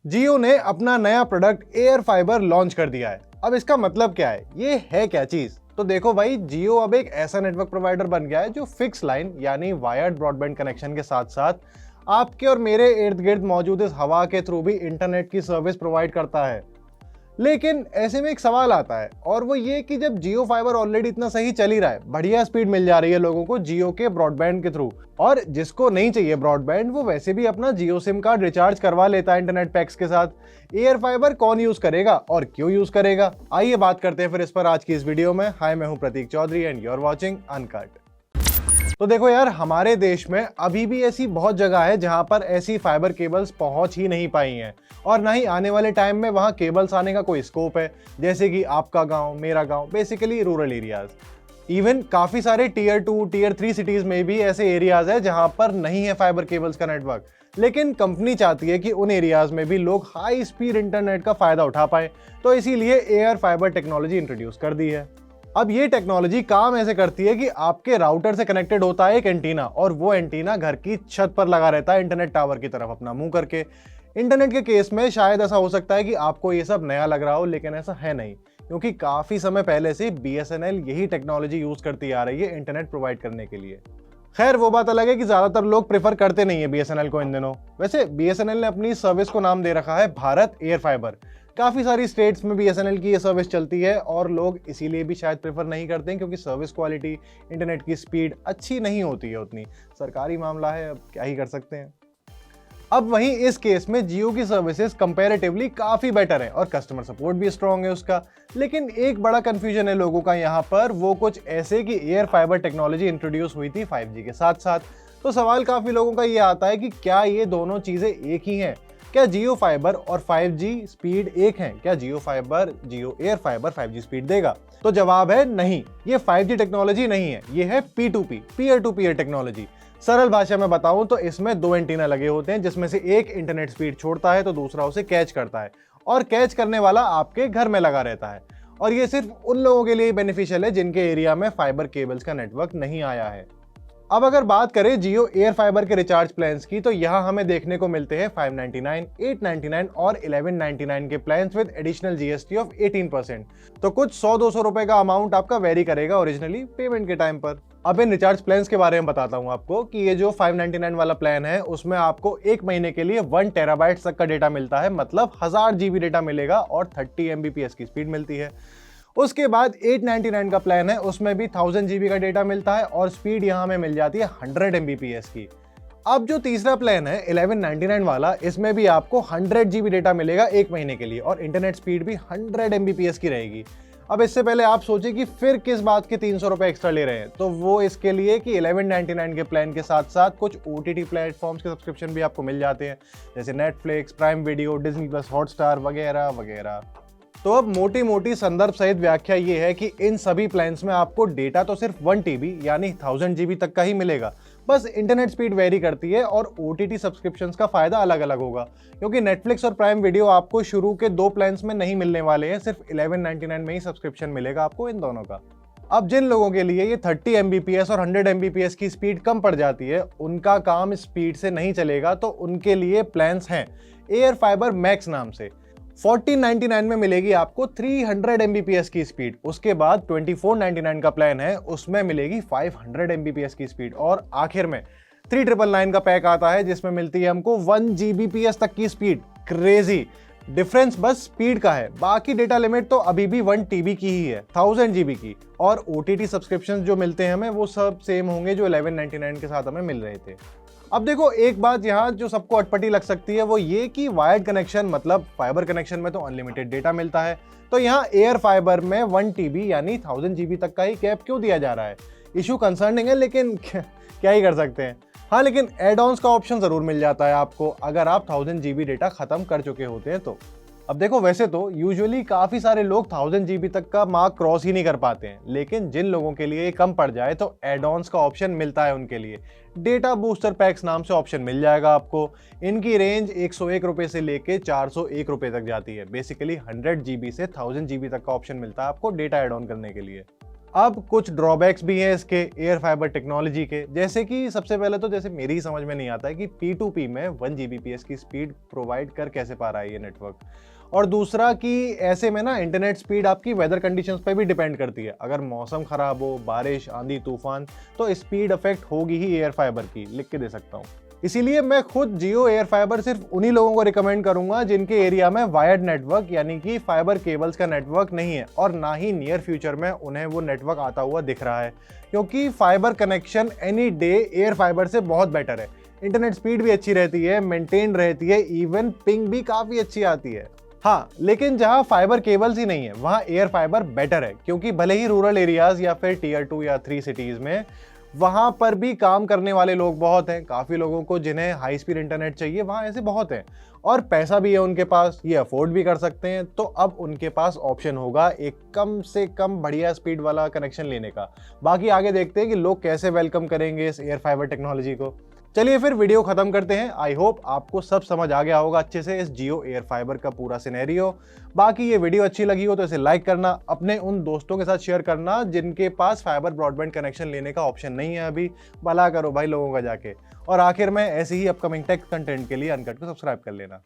जियो ने अपना नया प्रोडक्ट एयर फाइबर लॉन्च कर दिया है। अब इसका मतलब क्या है, ये है क्या चीज? तो देखो भाई, जियो अब एक ऐसा नेटवर्क प्रोवाइडर बन गया है जो फिक्स लाइन यानी वायर्ड ब्रॉडबैंड कनेक्शन के साथ साथ आपके और मेरे इर्द गिर्द मौजूद इस हवा के थ्रू भी इंटरनेट की सर्विस प्रोवाइड करता है। लेकिन ऐसे में एक सवाल आता है, और वो ये कि जब जियो फाइबर ऑलरेडी इतना सही चल ही रहा है, बढ़िया स्पीड मिल जा रही है लोगों को जियो के ब्रॉडबैंड के थ्रू, और जिसको नहीं चाहिए ब्रॉडबैंड वो वैसे भी अपना जियो सिम कार्ड रिचार्ज करवा लेता है इंटरनेट पैक्स के साथ, एयर फाइबर कौन यूज करेगा और क्यों यूज करेगा? आइए बात करते हैं फिर इस पर आज की इस वीडियो में। हाय, मैं हूं Pratik Chaudhary and you are watching uncut. तो देखो यार, हमारे देश में अभी भी ऐसी बहुत जगह है जहां पर ऐसी फाइबर केबल्स पहुंच ही नहीं पाई हैं, और ना ही आने वाले टाइम में वहां केबल्स आने का कोई स्कोप है, जैसे कि आपका गांव, मेरा गांव, बेसिकली रूरल एरियाज। इवन काफी सारे टीयर 2 टीयर 3 सिटीज में भी ऐसे एरियाज है जहां पर नहीं है फाइबर केबल्स का नेटवर्क, लेकिन कंपनी चाहती है कि उन एरियाज में भी लोग हाई स्पीड इंटरनेट का फायदा उठा पाए, तो इसीलिए एयर फाइबर टेक्नोलॉजी इंट्रोड्यूस कर दी है। अब ये टेक्नोलॉजी काम ऐसे करती है कि आपके राउटर से कनेक्टेड होता है एक एंटीना, और वो एंटीना घर की छत पर लगा रहता है इंटरनेट टावर की तरफ अपना मुंह करके। इंटरनेट के केस में शायद ऐसा हो सकता है कि आपको ये सब नया लग रहा हो, लेकिन ऐसा है नहीं, क्योंकि काफी समय पहले से BSNL यही टेक्नोलॉजी यूज करती आ रही है इंटरनेट प्रोवाइड करने के लिए। खैर, वो बात अलग है कि ज्यादातर लोग प्रेफर करते नहीं है BSNL को इन दिनों। वैसे BSNL ने अपनी सर्विस को नाम दे रखा है भारत एयर फाइबर। काफी सारी स्टेट्स में BSNL की ये सर्विस चलती है, और लोग इसीलिए भी शायद प्रेफर नहीं करते हैं क्योंकि सर्विस क्वालिटी, इंटरनेट की स्पीड अच्छी नहीं होती है उतनी। सरकारी मामला है, अब क्या ही कर सकते हैं। अब वहीं इस केस में जियो की सर्विसेज कंपैरेटिवली काफी बेटर है और कस्टमर सपोर्ट भी स्ट्रांग है उसका। लेकिन एक बड़ा कंफ्यूजन है लोगों का यहाँ पर, वो कुछ ऐसे कि एयर फाइबर टेक्नोलॉजी इंट्रोड्यूस हुई थी 5G के साथ साथ। तो सवाल काफी लोगों का ये आता है कि क्या ये दोनों चीजें एक ही हैं? क्या जियो फाइबर और 5G स्पीड एक है? क्या जियो एयर फाइबर 5G स्पीड देगा? तो जवाब है नहीं, ये 5G टेक्नोलॉजी नहीं है, ये है P2P, peer to peer technology. सरल भाषा में बताऊं तो इसमें दो एंटीना लगे होते हैं, जिसमें से एक इंटरनेट स्पीड छोड़ता है तो दूसरा उसे कैच करता है, और कैच करने वाला आपके घर में लगा रहता है। और ये सिर्फ उन लोगों के लिए बेनिफिशियल है जिनके एरिया में फाइबर केबल्स का नेटवर्क नहीं आया है। अब अगर बात करें जियो एयर फाइबर के रिचार्ज प्लान्स की, तो यहाँ हमें देखने को मिलते हैं 599, 899 और 1199 के plans with additional GST of 18%। तो कुछ 100-200 रुपए का अमाउंट आपका वेरी करेगा ओरिजिनली पेमेंट के टाइम पर। अब इन रिचार्ज प्लान्स के बारे में बताता हूँ आपको कि ये जो 599 वाला प्लान है उसमें आपको एक महीने के लिए 1 टेराबाइट तक का डेटा मिलता है, मतलब 1000 GB डेटा मिलेगा और 30 Mbps की स्पीड मिलती है। उसके बाद 899 का प्लान है, उसमें भी 1000 GB का डेटा मिलता है और स्पीड यहाँ में मिल जाती है 100 Mbps की। अब जो तीसरा प्लान है 1199 वाला, इसमें भी आपको 100 GB डेटा मिलेगा एक महीने के लिए और इंटरनेट स्पीड भी 100 Mbps की रहेगी। अब इससे पहले आप सोचिए कि फिर किस बात के 300 रुपए एक्स्ट्रा ले रहे हैं, तो वो इसके लिए कि 1199 के प्लान के साथ साथ कुछ OTT प्लेटफॉर्म्स के सब्सक्रिप्शन भी आपको मिल जाते हैं, जैसे Netflix, prime video, Disney plus, Hotstar वगैरह वगैरह। तो अब मोटी मोटी संदर्भ सहित व्याख्या ये है कि इन सभी प्लान्स में आपको डेटा तो सिर्फ 1 TB यानी 1000 GB तक का ही मिलेगा, बस इंटरनेट स्पीड वेरी करती है और OTT सब्सक्रिप्शंस का फायदा अलग अलग होगा, क्योंकि नेटफ्लिक्स और प्राइम वीडियो आपको शुरू के 2 प्लान्स में नहीं मिलने वाले हैं, सिर्फ 1199 में ही सब्सक्रिप्शन मिलेगा आपको इन दोनों का। अब जिन लोगों के लिए ये 30 Mbps और 100 Mbps की स्पीड कम पड़ जाती है, उनका काम स्पीड से नहीं चलेगा, तो उनके लिए प्लान्स हैं एयर फाइबर मैक्स नाम से। 1499 में मिलेगी आपको 300 Mbps की स्पीड। उसके बाद 2499 का प्लान है, उसमें मिलेगी 500 Mbps की स्पीड, और आखिर में 3999 का पैक आता है जिसमें मिलती है हमको 1 Gbps तक की स्पीड। क्रेजी डिफरेंस बस स्पीड का है, बाकी डेटा लिमिट तो अभी भी 1 TB की ही है, 1000 GB की, और OTT सब्सक्रिप्शन जो मिलते हैं हमें वो सब सेम होंगे जो 1199 के साथ हमें मिल रहे थे। अब देखो, एक बात यहाँ जो सबको अटपटी लग सकती है वो ये कि वायर्ड कनेक्शन मतलब फाइबर कनेक्शन में तो अनलिमिटेड डेटा मिलता है, तो यहाँ एयर फाइबर में 1 TB यानी 1000 GB तक का ही कैप क्यों दिया जा रहा है? इशू कंसर्निंग है, लेकिन क्या ही कर सकते हैं। हाँ, लेकिन एड ऑन्स का ऑप्शन जरूर मिल जाता है आपको अगर आप 1000 GB डेटा खत्म कर चुके होते हैं तो। अब देखो, वैसे तो यूजुअली काफी सारे लोग 1000 GB तक का मार्क क्रॉस ही नहीं कर पाते हैं, लेकिन जिन लोगों के लिए ये कम पड़ जाए तो एड ऑन्स का ऑप्शन मिलता है उनके लिए। डेटा बूस्टर पैक्स नाम से ऑप्शन मिल जाएगा आपको। इनकी रेंज 101 रुपए से लेके 401 रुपए तक जाती है। बेसिकली 100 GB से 1000 GB तक का ऑप्शन मिलता है आपको डेटा एड ऑन करने के लिए। अब कुछ ड्रॉबैक्स भी हैं इसके एयर फाइबर टेक्नोलॉजी के, जैसे कि सबसे पहले तो जैसे मेरी ही समझ में नहीं आता है कि P2P में 1 Gbps की स्पीड प्रोवाइड कर कैसे पा रहा है ये नेटवर्क। और दूसरा कि ऐसे में ना इंटरनेट स्पीड आपकी वेदर कंडीशंस पे भी डिपेंड करती है। अगर मौसम खराब हो, बारिश, आंधी, तूफान, तो स्पीड अफेक्ट होगी ही एयर फाइबर की, लिख के दे सकता हूँ। इसीलिए मैं खुद जियो एयर फाइबर सिर्फ उन्हीं लोगों को रिकमेंड करूंगा जिनके एरिया में वायर्ड नेटवर्क यानी कि फाइबर केबल्स का नेटवर्क नहीं है, और ना ही नियर फ्यूचर में उन्हें वो नेटवर्क आता हुआ दिख रहा है, क्योंकि fibre connection any day air fibre से बहुत बेटर है। इंटरनेट स्पीड भी अच्छी रहती है, मेंटेन रहती है, इवन पिंग भी काफ़ी अच्छी आती है। हाँ, लेकिन जहाँ फाइबर केबल्स ही नहीं है वहाँ एयर फाइबर बेटर है, क्योंकि भले ही रूरल एरियाज या फिर टियर 2 या 3 सिटीज़ में वहाँ पर भी काम करने वाले लोग बहुत हैं। काफ़ी लोगों को जिन्हें हाई स्पीड इंटरनेट चाहिए वहाँ ऐसे बहुत हैं, और पैसा भी है उनके पास, ये अफोर्ड भी कर सकते हैं। तो अब उनके पास ऑप्शन होगा एक कम से कम बढ़िया स्पीड वाला कनेक्शन लेने का। बाकी आगे देखते हैं कि लोग कैसे वेलकम करेंगे इस एयर फाइबर टेक्नोलॉजी को। चलिए फिर वीडियो खत्म करते हैं। आई होप आपको सब समझ आ गया होगा अच्छे से इस जियो एयर फाइबर का पूरा सिनेरियो। बाकी ये वीडियो अच्छी लगी हो तो इसे लाइक करना, अपने उन दोस्तों के साथ शेयर करना जिनके पास फाइबर ब्रॉडबैंड कनेक्शन लेने का ऑप्शन नहीं है अभी। भला करो भाई लोगों का जाके। और आखिर में ऐसे ही अपकमिंग टेक कंटेंट के लिए अनकट को सब्सक्राइब कर लेना।